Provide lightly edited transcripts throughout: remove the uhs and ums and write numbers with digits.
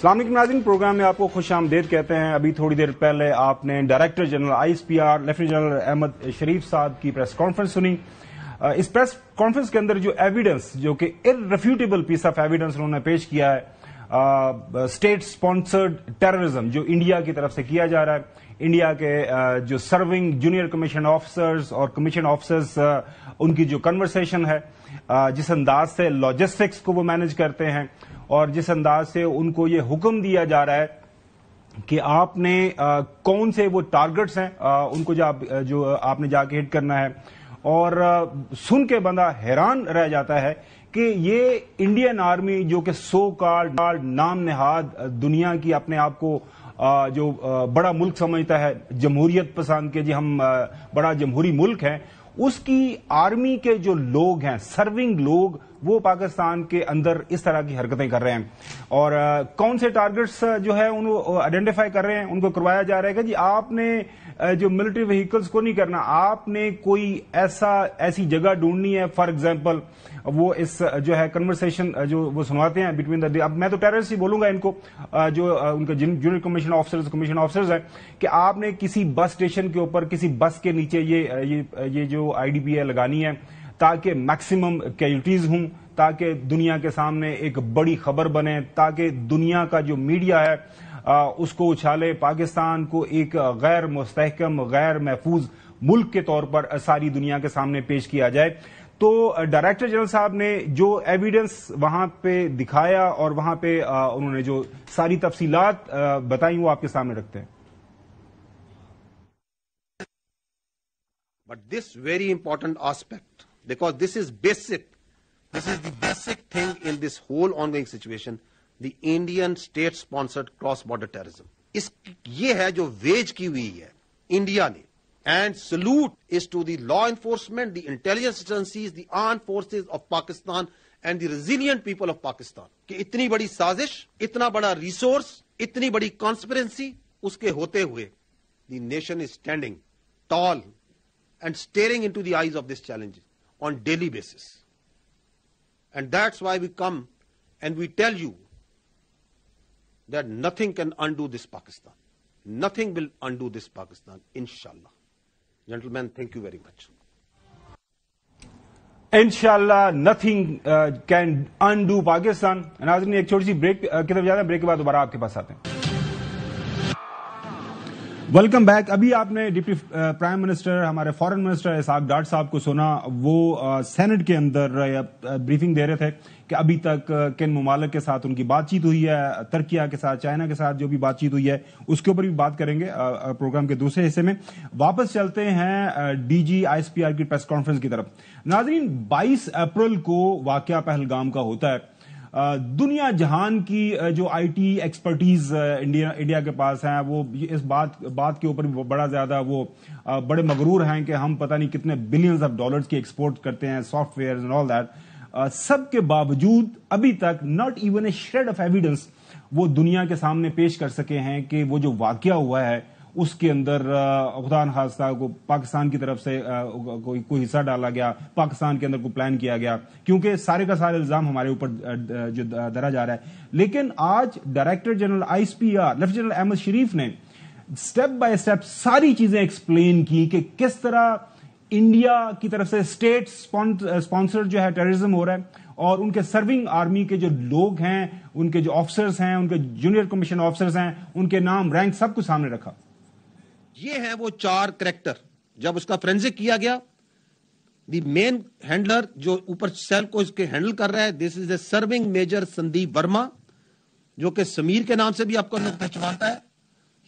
السلام علیکم ناظرین، پروگرام میں آپ کو خوش آمدید کہتے ہیں۔ ابھی تھوڑی دیر پہلے آپ نے director general I S P R lieutenant general Ahmed Sharif sahib کی پریس کانفرنس سنی۔ اس پریس کانفرنس کے اندر جو ایویڈنس، جو کہ ارریفیوٹیبل پیس آف ایویڈنس انہوں نے پیش کیا ہے، اسٹیٹ سپانسرڈ ٹیررزم جو انڈیا کی طرف سے کیا جا رہا ہے، انڈیا کے جو سرونگ جونیئر کمیشن آفیسرز اور کمیشن آفیسرز، ان کی جو کنورسیشن ہے، جس انداز سے لاجسٹکس کو وہ مینج کرتے ہیں اور جس انداز سے ان کو یہ حکم دیا جا رہا ہے کہ آپ نے کون سے وہ ٹارگٹس ہیں ان کو جو آپ نے جا کے ہٹ کرنا ہے، اور سن کے بندہ حیران رہ جاتا ہے کہ یہ انڈین آرمی جو کہ سو کالڈ نام نہاد دنیا کی اپنے آپ کو جو بڑا ملک سمجھتا ہے، جمہوریت پسند کے جی ہم بڑا جمہوری ملک ہیں، اس کی آرمی کے جو لوگ ہیں، سرونگ لوگ، وہ پاکستان کے اندر اس طرح کی حرکتیں کر رہے ہیں، اور کون سے ٹارگٹس جو ہے ان کو آئیڈینٹیفائی کر رہے ہیں، ان کو کروایا جا رہا ہے کہ جی آپ نے جو ملٹری وہیکلز کو نہیں کرنا، آپ نے کوئی ایسی جگہ ڈھونڈنی ہے۔ فار ایگزامپل وہ اس جو ہے کنورسیشن جو وہ سنواتے ہیں بٹوین اب میں تو ٹیررسٹ ہی بولوں گا ان کو، جو ان کے جونیئر کمیشن آفیسرز ہیں، کہ آپ نے کسی بس اسٹیشن کے اوپر کسی بس کے نیچے یہ جو آئی ڈی پی اے لگانی ہے تاکہ میکسیمم کیجوٹیز ہوں، تاکہ دنیا کے سامنے ایک بڑی خبر بنے، تاکہ دنیا کا جو میڈیا ہے اس کو اچھالے، پاکستان کو ایک غیر مستحکم، غیر محفوظ ملک کے طور پر ساری دنیا کے سامنے پیش کیا جائے۔ تو ڈائریکٹر جنرل صاحب نے جو ایویڈنس وہاں پہ دکھایا اور وہاں پہ انہوں نے جو ساری تفصیلات بتائیں وہ آپ کے سامنے رکھتے ہیں۔ But this very important aspect, because this is the basic thing in this whole ongoing situation, the Indian state-sponsored cross-border terrorism. یہ ہے جو ویج کی ہوئی ہے انڈیا نے، and salute is to the law enforcement, the intelligence agencies, the armed forces of Pakistan and the resilient people of Pakistan. کہ اتنی بڑی سازش، اتنا بڑا ریسورس، اتنی بڑی کانسپیرنسی اس کے ہوتے ہوئے the nation is standing tall and staring into the eyes of this challenge on daily basis. And that's why we come and we tell you that nothing can undo this Pakistan. Nothing will undo this Pakistan, inshallah. Gentlemen, thank you very much. انشاءاللہ nothing can Indo Pakistan. ناظرین ایک چھوٹی سی break کی طرف جاتے ہیں، break کے بعد دوبارہ آپ کے پاس آتے ہیں۔ Welcome back. ابھی آپ نے ڈپٹی پرائم منسٹر، ہمارے فارن منسٹر اسحاق ڈاٹ صاحب کو سنا، وہ سینٹ کے اندر بریفنگ دے رہے تھے کہ ابھی تک کن ممالک کے ساتھ ان کی بات چیت ہوئی ہے، ترکیہ کے ساتھ، چائنا کے ساتھ جو بھی بات چیت ہوئی ہے اس کے اوپر بھی بات کریں گے پروگرام کے دوسرے حصے میں۔ واپس چلتے ہیں D G I S P R کی پریس کانفرنس کی طرف۔ ناظرین 22 اپریل کو واقعہ پہلگام کا ہوتا ہے۔ دنیا جہان کی جو آئی ٹی ایکسپرٹیز انڈیا کے پاس ہیں، وہ اس بات کے اوپر بھی بڑا زیادہ وہ بڑے مغرور ہیں کہ ہم پتہ نہیں کتنے بلینز آف ڈالرز کی ایکسپورٹ کرتے ہیں، software and all that. سب کے باوجود ابھی تک not even a shred of evidence وہ دنیا کے سامنے پیش کر سکے ہیں کہ وہ جو واقعہ ہوا ہے اس کے اندر خدا نخواستہ کو پاکستان کی طرف سے کوئی حصہ ڈالا گیا، پاکستان کے اندر کوئی پلان کیا گیا، کیونکہ سارے کا سارے الزام ہمارے اوپر جو درا جا رہا ہے۔ لیکن آج director general I S P R lieutenant general Ahmed Sharif نے سٹیپ بائی سٹیپ ساری چیزیں ایکسپلین کی کہ کس طرح انڈیا کی طرف سے اسٹیٹ اسپانسر جو ہے ٹیررزم ہو رہا ہے، اور ان کے سرونگ آرمی کے جو لوگ ہیں، ان کے جو آفیسرز ہیں، ان کے جونیئر کمیشن آفیسرز ہیں، ان کے نام، رینک سب کچھ سامنے رکھا۔ یہ ہیں وہ 4 کریکٹر۔ جب اس کا فرینزک کیا گیا، دی مین ہینڈلر جو اوپر سیل کو اس کے ہینڈل کر رہا ہے، دس از اے سرونگ میجر سندیپ ورما، جو کہ سمیر کے نام سے بھی آپ کو پہچانتا ہے۔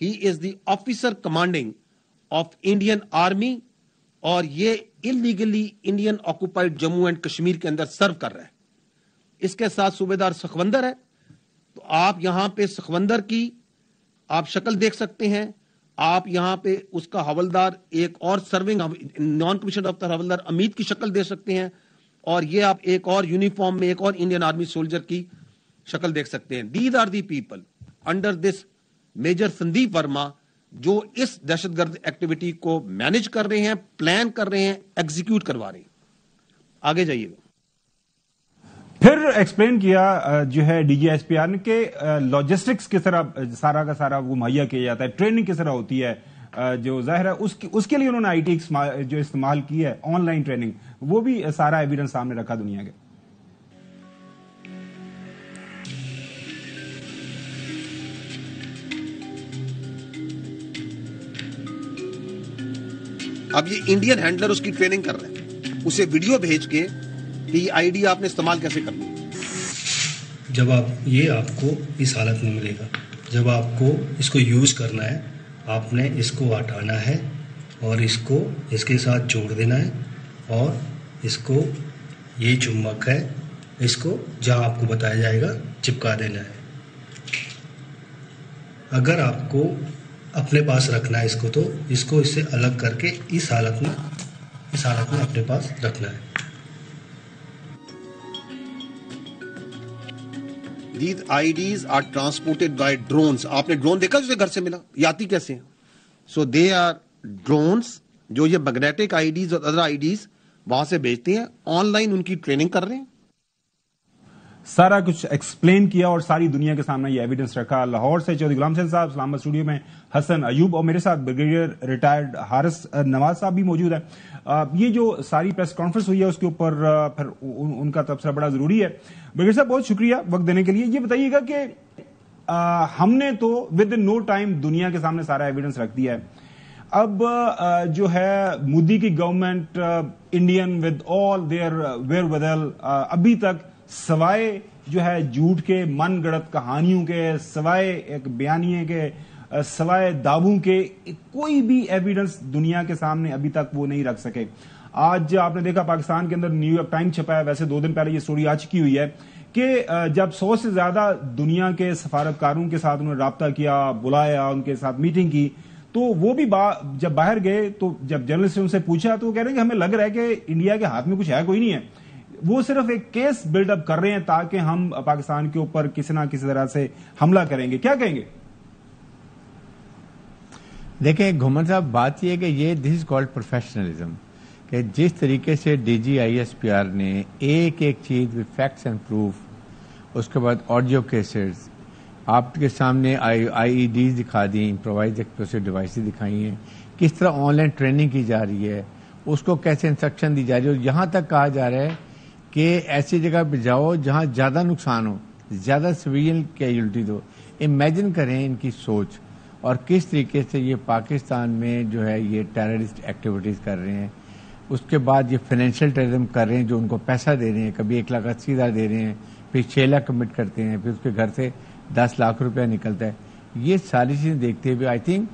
He is the officer commanding of Indian army, اور یہ illegally Indian occupied Jammu and Kashmir کے اندر سرو کر رہا ہے۔ اس کے ساتھ صوبیدار سخوندر ہے۔ تو آپ یہاں پہ سخوندر کی آپ شکل دیکھ سکتے ہیں، آپ یہاں پہ اس کا حوالدار ایک اور سرونگ نان کمیشنڈ آفیسر حوالدار امید کی شکل دیکھ سکتے ہیں، اور یہ آپ ایک اور یونیفارم میں ایک اور انڈین آرمی سولجر کی شکل دیکھ سکتے ہیں۔ These are the people under this major Sandeep Verma جو اس دہشت گرد ایکٹیویٹی کو مینج کر رہے ہیں، پلان کر رہے ہیں، ایگزیکیوٹ کروا رہے ہیں۔ آگے جائیے گا۔ پھر ایکسپلین کیا جو ہے D G S P R نے کہ لاجسٹکس کس طرح سارا کا سارا وہ مہیا کیا جاتا ہے، ٹریننگ کس طرح ہوتی ہے، جو ظاہر ہے اس کے لیے انہوں نے آئی ٹی جو استعمال کی ہے، آن لائن ٹریننگ، وہ بھی سارا ایویڈنس سامنے رکھا دنیا کے. اب یہ انڈین ہینڈلر اس کی ٹریننگ کر رہے ہیں، اسے ویڈیو بھیج کے کہ یہ آئی ڈی آپ نے استعمال کیسے کرنا ہے. جب آپ کو اس حالت میں ملے گا، جب آپ کو اس کو یوز کرنا ہے، آپ نے اس کو ہٹانا ہے اور اس کو اس کے ساتھ جوڑ دینا ہے، اور اس کو یہ چمک ہے، اس کو جہاں آپ کو بتایا جائے گا چپکا دینا ہے. اگر آپ کو اپنے پاس رکھنا ہے اس کو، تو اس کو اس سے الگ کر کے اس حالت میں اپنے پاس رکھنا ہے. These IDs are transported by drones. آپ نے ڈرون دیکھا جسے گھر سے ملا، یہ آتی کیسے ہیں؟ سو دے آر ڈرونس جو یہ میگنیٹک آئی ڈیز اور ادر آئی ڈیز وہاں سے بھیجتے ہیں، آن لائن ان کی ٹریننگ کر رہے ہیں. سارا کچھ ایکسپلین کیا اور ساری دنیا کے سامنے یہ ایویڈنس رکھا. لاہور سے چودھری غلام حسین صاحب، اسلام آباد اسٹوڈیو میں حسن ایوب، اور میرے ساتھ بریگیڈیئر ریٹائرڈ حارث نواز صاحب بھی موجود ہیں. یہ جو ساری پریس کانفرنس ہوئی ہے اس کے اوپر پھر ان کا تبصرہ بڑا ضروری ہے. بریگیڈیئر صاحب بہت شکریہ وقت دینے کے لیے. یہ بتائیے گا کہ ہم نے تو ود ان نو ٹائم دنیا کے سامنے سارا ایویڈنس رکھ دیا ہے. اب جو ہے مودی کی government Indian with all their wherewithal ابھی تک سوائے جو ہے جھوٹ کے من گڑت کہانیوں کے، سوائے ایک بیانیے کے، سوائے دعووں کے کوئی بھی ایویڈنس دنیا کے سامنے ابھی تک وہ نہیں رکھ سکے. آج آپ نے دیکھا پاکستان کے اندر نیو یارک ٹائم چھپا ہے، ویسے 2 دن پہلے یہ سٹوری آ چکی ہوئی ہے کہ جب 100 سے زیادہ دنیا کے سفارتکاروں کے ساتھ انہوں نے رابطہ کیا، بلایا، ان کے ساتھ میٹنگ کی، تو وہ بھی جب باہر گئے تو جب جرنلسٹ نے ان سے پوچھا تو وہ کہہ رہے ہیں کہ ہمیں لگ رہا ہے کہ انڈیا کے ہاتھ میں کچھ ہے کوئی نہیں ہے. وہ صرف ایک کیس بلڈ اپ کر رہے ہیں تاکہ ہم پاکستان کے اوپر کسی نہ کسی طرح سے حملہ کریں گے. کیا کہیں گے؟ دیکھیں گھومن صاحب، بات یہ ہے کہ یہ دس از کالڈ پروفیشنلزم، کہ جس طریقے سے D G I S P R نے ایک چیز وتھ فیکٹس اینڈ پروف، اس کے بعد آڈیو کیسز آپ کے سامنے آئی ای ڈیز دکھا دی، امپرووائز ایکسپلوسیو ڈیوائسز دکھائی ہیں، کس طرح آن لائن ٹریننگ کی جا رہی ہے، اس کو کیسے انسٹرکشن دی جا رہی ہے، اور یہاں تک کہا جا رہا ہے کہ ایسی جگہ پہ جاؤ جہاں زیادہ نقصان ہو، زیادہ سویل کیجولٹیز ہو. امیجن کریں ان کی سوچ اور کس طریقے سے یہ پاکستان میں جو ہے یہ ٹیررسٹ ایکٹیویٹیز کر رہے ہیں. اس کے بعد یہ فائنینشیل ٹیررزم کر رہے ہیں، جو ان کو پیسہ دے رہے ہیں، کبھی 1,80,000 دے رہے ہیں، پھر 6 لاکھ کمٹ کرتے ہیں، پھر اس کے گھر سے 10 لاکھ روپیہ نکلتا ہے. یہ ساری چیزیں دیکھتے ہوئے I think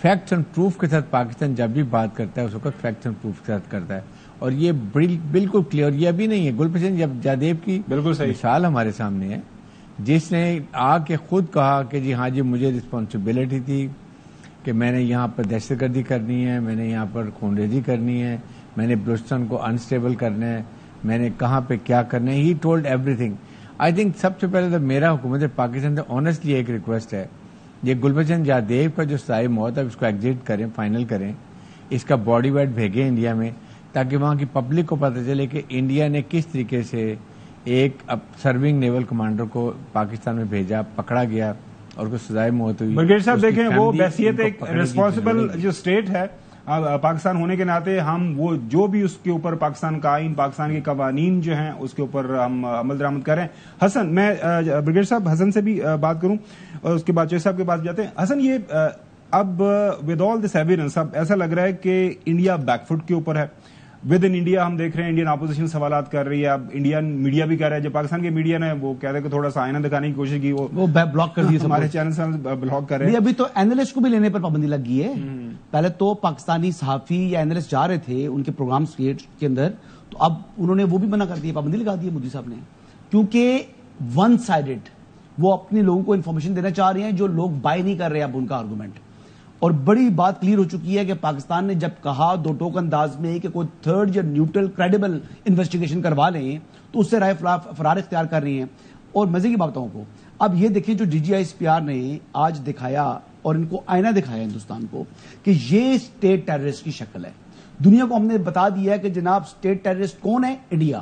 facts and proof کے ساتھ پاکستان جب بھی بات کرتا ہے اس وقت فیکٹس اینڈ پروف کے ساتھ کرتا ہے. اور یہ بالکل کلیئر، یہ ابھی نہیں ہے. گلبشن جادیو کی مثال ہمارے سامنے ہے، جس نے آ کے خود کہا کہ جی ہاں جی مجھے رسپانسبلٹی تھی کہ میں نے یہاں پر دہشت گردی کرنی ہے، میں نے یہاں پر خون ریزی کرنی ہے، میں نے بلوچستان کو انسٹیبل کرنا ہے، میں نے کہاں پہ کیا کرنا ہے. He told everything. I think سب سے پہلے تو میرا حکومت پاکستان سے آنیسٹلی ایک ریکویسٹ ہے، یہ گلبشن جادیو کا جو سائے موت ہے اس کو ایگزٹ کریں، فائنل کریں، اس کا باڈی ویٹ بھیجیں انڈیا میں، تاکہ وہاں کی پبلک کو پتہ چلے کہ انڈیا نے کس طریقے سے ایک سرونگ نیول کمانڈر کو پاکستان میں بھیجا، پکڑا گیا اور کو سزائے موت ہوئی. برگیڈیئر صاحب دیکھیں، وہ بحیثیت ایک ریسپانسبل جو اسٹیٹ ہے پاکستان ہونے کے ناطے، ہم وہ جو بھی اس کے اوپر پاکستان کا آئین، پاکستان کے قوانین جو ہیں اس کے اوپر ہم عمل درآمد کر رہے ہیں. حسن، میں برگیڈیئر صاحب حسن سے بھی بات کروں اور اس کے بعد چوہدری صاحب کے پاس جاتے ہیں. حسن، یہ اب ود آل دس ایویڈنس اب ایسا لگ رہا ہے کہ انڈیا بیک فٹ کے اوپر ہے. ود ان انڈیا ہم دیکھ رہے ہیں انڈین اپوزیشن سوالات کر رہی ہے. اب انڈین میڈیا بھی کہہ رہا ہے، جب پاکستان کے میڈیا نے وہ کہہ رہے کہ تھوڑا سا آئینہ دکھانے کی کوشش کی، وہ بلاک کر دیا، ہمارے چینل سے بلاک کر رہے ہیں. ابھی تو اینالسٹ کو بھی لینے پر پابندی لگ گئی ہے. پہلے تو پاکستانی صحافی یا اینالسٹ جا رہے تھے ان کے پروگرامز کے اندر، تو اب انہوں نے وہ بھی منع کر دیا، پابندی لگا دی مودی صاحب نے، کیونکہ ون سائیڈڈ وہ اپنے لوگوں کو انفارمیشن دینا چاہ رہے ہیں جو لوگ بائی نہیں کر رہے اب ان کا آرگومنٹ. اور بڑی بات کلیئر ہو چکی ہے کہ پاکستان نے جب کہا دو ٹوک انداز میں کہ کوئی تھرڈ یا نیوٹرل کریڈیبل انویسٹیگیشن کروا لیں، تو اس سے رائے فرار اختیار کر رہی ہیں. اور مزے کی بات بتاؤں کو، اب یہ دیکھیں جو D G I S P R نے آج دکھایا اور ان کو آئینہ دکھایا ہندوستان کو کہ یہ اسٹیٹ ٹیررسٹ کی شکل ہے. دنیا کو ہم نے بتا دیا ہے کہ جناب اسٹیٹ ٹیررسٹ کون ہے؟ انڈیا.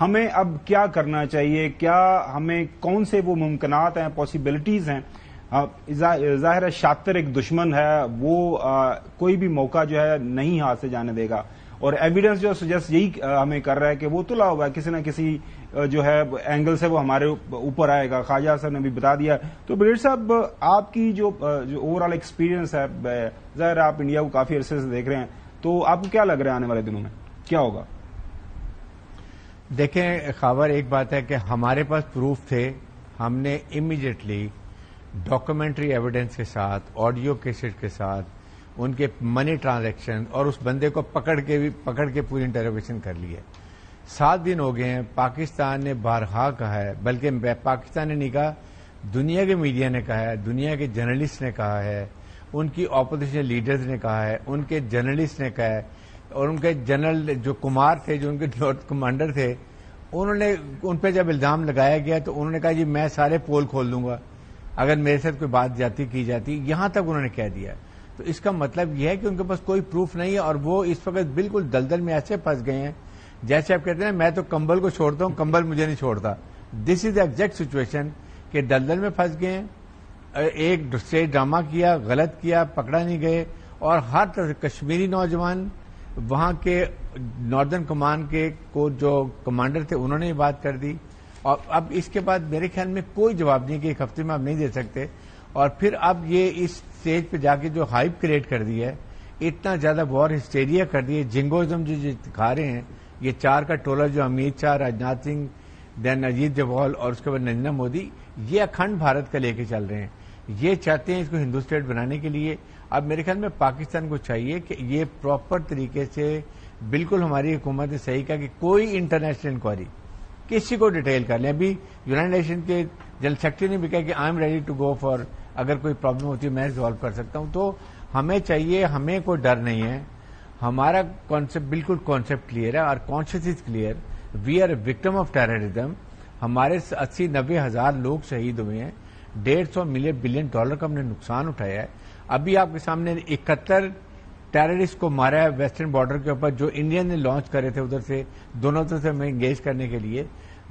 ہمیں اب کیا کرنا چاہیے؟ کیا ہمیں کون سے وہ ممکنات ہیں، پاسبلٹیز ہیں؟ ظاہر ہے شاطر ایک دشمن ہے، وہ کوئی بھی موقع جو ہے نہیں ہاتھ سے جانے دے گا، اور ایویڈنس جو سجیسٹ یہی ہمیں کر رہا ہے کہ وہ تلا ہوا ہے، کسی نہ کسی جو ہے اینگل سے وہ ہمارے اوپر آئے گا. خواجہ صاحب نے بھی بتا دیا. تو بریلوی صاحب، آپ کی جو اوور آل ایکسپیرینس ہے، ظاہر آپ انڈیا کو کافی عرصے سے دیکھ رہے ہیں، تو آپ کو کیا لگ رہا ہے آنے والے دنوں میں کیا ہوگا؟ دیکھیں خاور، ایک بات ہے کہ ہمارے پاس پروف تھے، ہم نے امیڈیٹلی ڈاکومنٹری ایویڈنس کے ساتھ، آڈیو کیسٹ کے ساتھ، ان کے منی ٹرانزیکشن اور اس بندے کو پکڑ کے پوری انٹروگیشن کر لی ہے. 7 دن ہو گئے ہیں. پاکستان نے بارہا کہا ہے، بلکہ پاکستان نے نہیں کہا، دنیا کے میڈیا نے کہا ہے، دنیا کے جرنلسٹ نے کہا ہے، ان کی اپوزیشن لیڈرز نے کہا ہے، ان کے جرنلسٹ نے کہا ہے، اور ان کے جنرل جو کمار تھے، جو ان کے نارتھ کمانڈر تھے، انہوں نے ان پہ جب الزام لگایا گیا تو انہوں نے کہا جی میں سارے پول کھول دوں گا اگر میرے ساتھ کوئی بات جاتی کی جاتی. یہاں تک انہوں نے کہہ دیا. تو اس کا مطلب یہ ہے کہ ان کے پاس کوئی پروف نہیں ہے، اور وہ اس وقت بالکل دلدل میں ایسے پھنس گئے ہیں جیسے آپ کہتے ہیں میں تو کمبل کو چھوڑتا ہوں، کمبل مجھے نہیں چھوڑتا. دس از ایگزیکٹ سچویشن کہ دلدل میں پھنس گئے ہیں. ایک اسٹیج ڈرامہ کیا، غلط کیا، پکڑا نہیں گئے، اور ہر طرح کشمیری نوجوان، وہاں کے ناردرن کمان کے کو جو کمانڈر تھے انہوں نے یہ بات کر دی. اور اب اس کے بعد میرے خیال میں کوئی جواب نہیں کہ ایک ہفتے میں آپ نہیں دے سکتے. اور پھر اب یہ اس اسٹیج پہ جا کے جو ہائپ کریٹ کر دی ہے، اتنا زیادہ وار ہسٹیریا کر دی ہے، جنگوزم جو دکھا رہے ہیں، یہ 4 کا ٹولہ جو امیت شاہ، راجناتھ سنگھ، دین اجیت ڈوبھال اور اس کے بعد نریندر مودی، یہ اکھنڈ بھارت کا لے کے چل رہے ہیں. یہ چاہتے ہیں اس کو ہندو اسٹیٹ بنانے کے لیے. اب میرے خیال میں پاکستان کو چاہیے کہ یہ پراپر طریقے سے، بالکل ہماری حکومت نے صحیح کہا کہ کوئی انٹرنیشنل انکوائری کسی کو ڈیٹیل کر لیں. ابھی یونائٹڈ نیشن کے جنرل سیکرٹری نے بھی کہا کہ I am ready to go for, اگر کوئی پرابلم ہوتی ہے میں ریزالو کر سکتا ہوں. تو ہمیں چاہیے، ہمیں کوئی ڈر نہیں ہے. ہمارا کانسیپٹ بالکل کانسیپٹ کلیئر ہے، اور conscious is clear. We are a victim of terrorism. ہمارے 80-90 ہزار لوگ شہید ہوئے ہیں، $150 بلین کا ہم نے نقصان اٹھایا ہے. ابھی آپ کے سامنے 71 ٹیررسٹ کو مارا ہے ویسٹرن بارڈر کے اوپر، جو انڈین نے لانچ کرے تھے ادھر سے، دونوں طرف سے ہمیں انگیج کرنے کے لیے.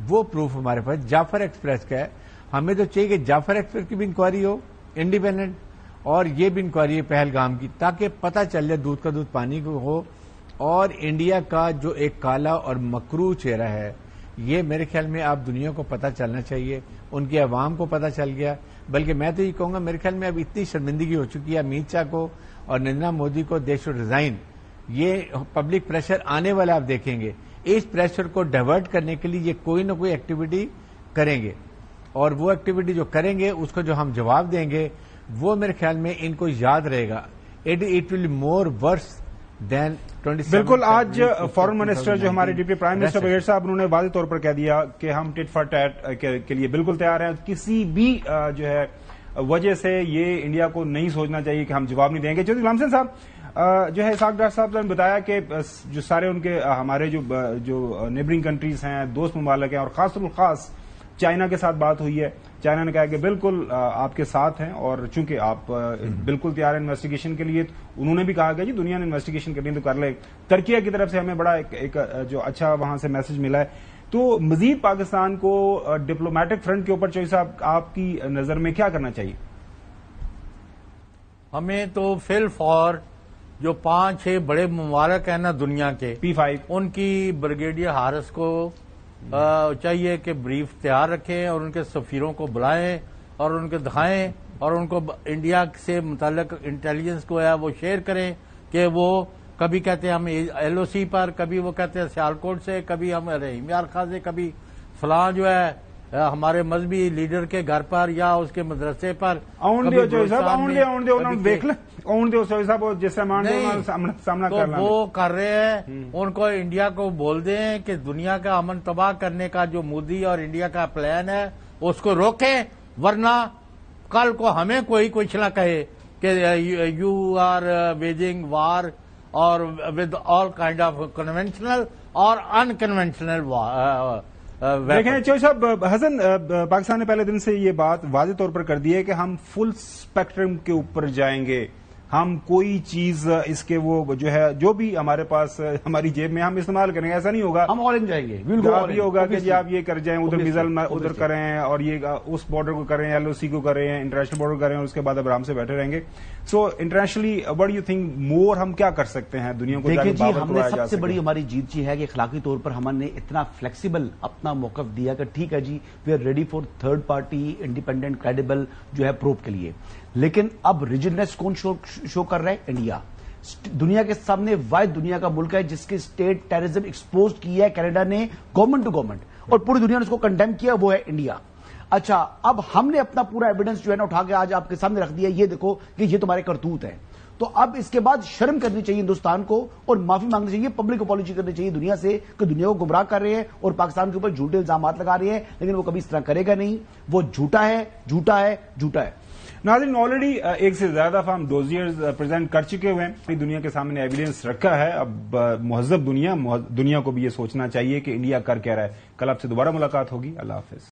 وہ پروف ہمارے پاس جعفر ایکسپریس کا ہے. ہمیں تو چاہیے کہ جعفر ایکسپریس کی بھی انکوائری ہو انڈیپینڈنٹ، اور یہ بھی انکوائری ہے پہلگام کی، تاکہ پتہ چل جائے دودھ کا دودھ پانی کو ہو. اور انڈیا کا جو ایک کالا اور مکروہ چہرہ ہے، یہ میرے خیال میں آپ دنیا کو پتہ چلنا چاہیے. ان کی عوام کو پتہ چل گیا. بلکہ میں تو یہ کہوں گا، میرے خیال میں اب اتنی شرمندگی ہو چکی ہے امیت شاہ کو اور نریندر مودی کو، دے شوڈ ریزائن. یہ پبلک پریشر آنے والا آپ دیکھیں گے. اس پریشر کو ڈائیورٹ کرنے کے لیے یہ کوئی نہ کوئی ایکٹیویٹی کریں گے، اور وہ ایکٹیویٹی جو کریں گے اس کو جو ہم جواب دیں گے، وہ میرے خیال میں ان کو یاد رہے گا. اٹ ول مور ورس دین 27. بالکل. آج فارن منسٹر جو ہمارے ڈپٹی پرائم منسٹر بغیر صاحب، انہوں نے واضح طور پر کہہ دیا کہ ہم ٹٹ فار ٹیٹ کے لیے بالکل تیار ہیں. کسی بھی جو ہے وجہ سے یہ انڈیا کو نہیں سوچنا چاہیے کہ ہم جواب نہیں دیں گے. چودھری غلام حسین صاحب، جو ہے اسحاق ڈار صاحب نے بتایا کہ جو سارے ان کے ہمارے جو نیبرنگ کنٹریز ہیں، دوست ممالک ہیں، اور خاص الخاص چائنا کے ساتھ بات ہوئی ہے. چائنا نے کہا کہ بالکل آپ کے ساتھ ہیں، اور چونکہ آپ بالکل تیار ہیں انویسٹیگیشن کے لیے، انہوں نے بھی کہا کہ جی دنیا نے انویسٹیگیشن کرنی تو کر لے. ترکیہ کی طرف سے ہمیں بڑا ایک جو اچھا وہاں سے میسج ملا ہے. تو مزید پاکستان کو ڈپلومیٹک فرنٹ کے اوپر چوہدری صاحب آپ کی نظر میں کیا کرنا چاہیے؟ ہمیں تو فی الفور جو 5-6 بڑے ممالک ہیں نا دنیا کے، P5، ان کی بریگیڈیئر حارث کو چاہیے کہ بریف تیار رکھیں، اور ان کے سفیروں کو بلائیں اور ان کو دکھائیں، اور ان کو انڈیا سے متعلق انٹیلیجنس کو ہے وہ شیئر کریں کہ وہ کبھی کہتے ہیں ہم LOC پر، کبھی وہ کہتے ہیں سیالکوٹ سے، کبھی ہم رحیم یار خان سے، کبھی فلاں جو ہے ہمارے مذہبی لیڈر کے گھر پر یا اس کے مدرسے پر. وہ کر رہے ہیں. ان کو انڈیا کو بول دیں کہ دنیا کا امن تباہ کرنے کا جو مودی اور انڈیا کا پلان ہے اس کو روکیں، ورنہ کل کو ہمیں کوئی کچھ نہ کہے کہ یو آر ویجنگ وار اور with all kind of conventional اور انکنونشنل وار. دیکھیں چوہدری صاحب، حسن پاکستان نے پہلے دن سے یہ بات واضح طور پر کر دی ہے کہ ہم فل اسپیکٹرم کے اوپر جائیں گے. ہم کوئی چیز اس کے وہ جو ہے جو بھی ہمارے پاس ہماری جیب میں ہم استعمال کریں گے، ایسا نہیں ہوگا ہم آل ان جائیں گے، یہ ہوگا کہ جی آپ یہ کر جائیں، ادھر میزائل ادھر کریں اور یہ اس بارڈر کو کریں، LOC کو کریں، انٹرنیشنل بارڈر کریں، اور اس کے بعد اب آرام سے بیٹھے رہیں گے. So internationally what you think more ہم کیا کر سکتے ہیں دنیا کو؟ دیکھیں جی، ہم نے سب سے بڑی ہماری جیت یہ ہے کہ اخلاقی طور پر ہم نے اتنا فلیکسیبل اپنا موقف دیا کہ ٹھیک ہے جی، we are ready for third party independent credible جو ہے پروب کے لیے. لیکن اب ریجننس کون شو کر رہا ہے؟ انڈیا. دنیا کے سامنے واحد دنیا کا ملک ہے جس کی اسٹیٹ ٹیررزم ایکسپوز کی ہے کینیڈا نے گورنمنٹ ٹو گورنمنٹ، اور پوری دنیا نے اس کو کنڈیم کیا، وہ ہے انڈیا. اچھا، اب ہم نے اپنا پورا ایویڈنس جو ہے نا اٹھا کے آج آپ کے سامنے رکھ دیا، یہ دیکھو کہ یہ تمہارے کرتوت ہیں. تو اب اس کے بعد شرم کرنی چاہیے ہندوستان کو اور معافی مانگنی چاہیے، پبلک اپالوجی کرنی چاہیے دنیا سے کہ دنیا کو گمراہ کر رہے ہیں اور پاکستان کے اوپر جھوٹے الزامات لگا رہے ہیں، لیکن وہ کبھی اس طرح کرے گا نہیں. وہ جھوٹا ہے، جھوٹا ہے، جھوٹا ہے. ناظرین، آلریڈی ایک سے زیادہ دفعہ ہم ڈوزیئرز پریزنٹ کر چکے ہوئے ہیں، دنیا کے سامنے ایویڈنس رکھا ہے. اب مہذب دنیا کو بھی یہ سوچنا چاہیے کہ انڈیا کر کیا رہا ہے. کل آپ سے دوبارہ ملاقات ہوگی. اللہ حافظ.